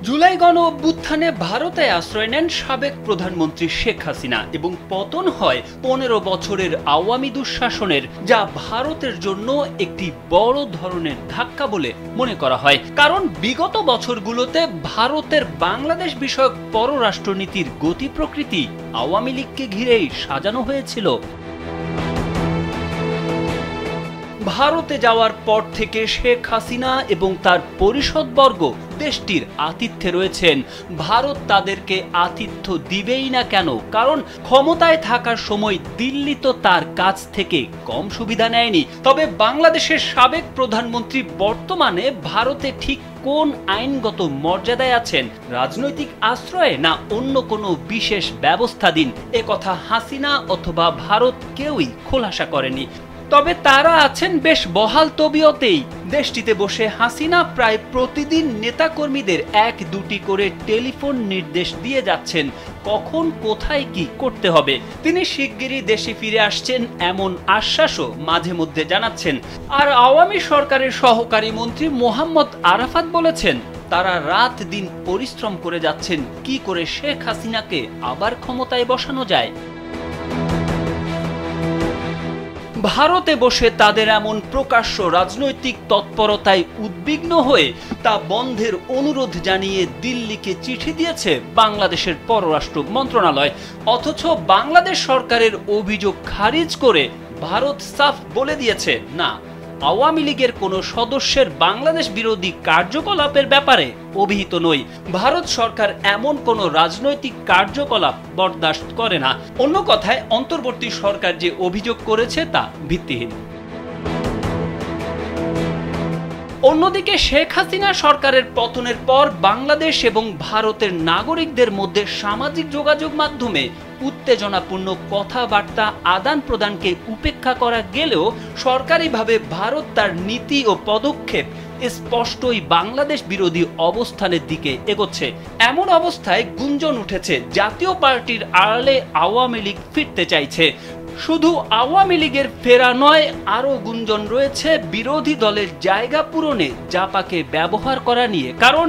জুলাই গণ অভ্যুত্থানে ভারতে আশ্রয় নেন সাবেক প্রধানমন্ত্রী শেখ হাসিনা এবং পতন হয় ১৫ বছরের আওয়ামী দুঃশাসনের, যা ভারতের জন্য একটি বড় ধরনের ধাক্কা বলে মনে করা হয়। কারণ বিগত বছরগুলোতে ভারতের বাংলাদেশ বিষয়ক পররাষ্ট্রনীতির গতি প্রকৃতি আওয়ামী লীগকে ঘিরেই সাজানো হয়েছিল। ভারতে যাওয়ার পর থেকে শেখ হাসিনা এবং তার পরিষদবর্গ দেশটির আতিথ্যে রয়েছেন। ভারত তাদেরকে আতিথ্য দিবেই না কেন? কারণ ক্ষমতায় থাকার সময় দিল্লি তো তার কাছ থেকে কম সুবিধা নেয়নি। তবে বাংলাদেশের সাবেক প্রধানমন্ত্রী বর্তমানে ভারতে ঠিক কোন আইনগত মর্যাদায় আছেন? রাজনৈতিক আশ্রয়ে না অন্য কোনো বিশেষ ব্যবস্থাধীন? একথা হাসিনা অথবা ভারত কেউই খোলাসা করেনি। তবে তারা আছেন বেশ বহাল তবিয়তেই। দেশটিতে বসে হাসিনা প্রায় প্রতিদিন নেতাকর্মীদের ১-২টি করে টেলিফোন নির্দেশ দিয়ে যাচ্ছেন কখন কোথায় কি করতে হবে। তিনি শিগগিরই দেশে ফিরে আসছেন এমন আশ্বাসও মাঝে মধ্যে জানাচ্ছেন। আর আওয়ামী সরকারের সহকারী মন্ত্রী মোহাম্মদ আরাফাত বলেছেন তারা রাত দিন পরিশ্রম করে যাচ্ছেন কি করে শেখ হাসিনাকে আবার ক্ষমতায় বসানো যায়। ভারতে বসে তাদের এমন প্রকাশ্য রাজনৈতিক তৎপরতায় উদ্বিগ্ন হয়ে তা বন্ধের অনুরোধ জানিয়ে দিল্লিকে চিঠি দিয়েছে বাংলাদেশের পররাষ্ট্র মন্ত্রণালয়। অথচ বাংলাদেশ সরকারের অভিযোগ খারিজ করে ভারত সাফ বলে দিয়েছে, না, আওয়ামী লীগের কোনো সদস্যের বাংলাদেশ বিরোধী কার্যকলাপের ব্যাপারে অভিহিত নই। ভারত সরকার এমন কোনো রাজনৈতিক কার্যকলাপ বরদাস্ত করে না। অন্য কথায় অন্তর্বর্তী সরকার যে অভিযোগ করেছে তা ভিত্তিহীন। অন্যদিকে শেখ হাসিনা সরকারের পতনের পর বাংলাদেশ এবং ভারতের নাগরিকদের মধ্যে সামাজিক যোগাযোগ মাধ্যমে উত্তেজনাপূর্ণ কথাবার্তা আদান প্রদানকে উপেক্ষা করা গেলেও সরকারিভাবে ভারত তার নীতি ও পদক্ষেপ স্পষ্টই বাংলাদেশ বিরোধী অবস্থানের দিকে এগোচ্ছে। এমন অবস্থায় গুঞ্জন উঠেছে জাতীয় পার্টির আড়ালে আওয়ামী লীগ ফিরতে চাইছে। শুধু আওয়ামী লীগের ফেরা নয়, আরও গুঞ্জন রয়েছে বিরোধী দলের জায়গা পূরণে জাপাকে ব্যবহার করা নিয়ে। কারণ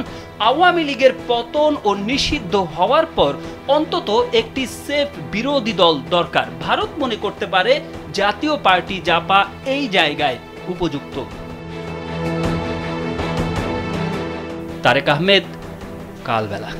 আওয়ামী লীগের পতন ও নিষিদ্ধ হওয়ার পর অন্তত একটি সেফ বিরোধী দল দরকার। ভারত মনে করতে পারে জাতীয় পার্টি জাপা এই জায়গায় উপযুক্ত। তারেক আহমেদ, কালবেলা।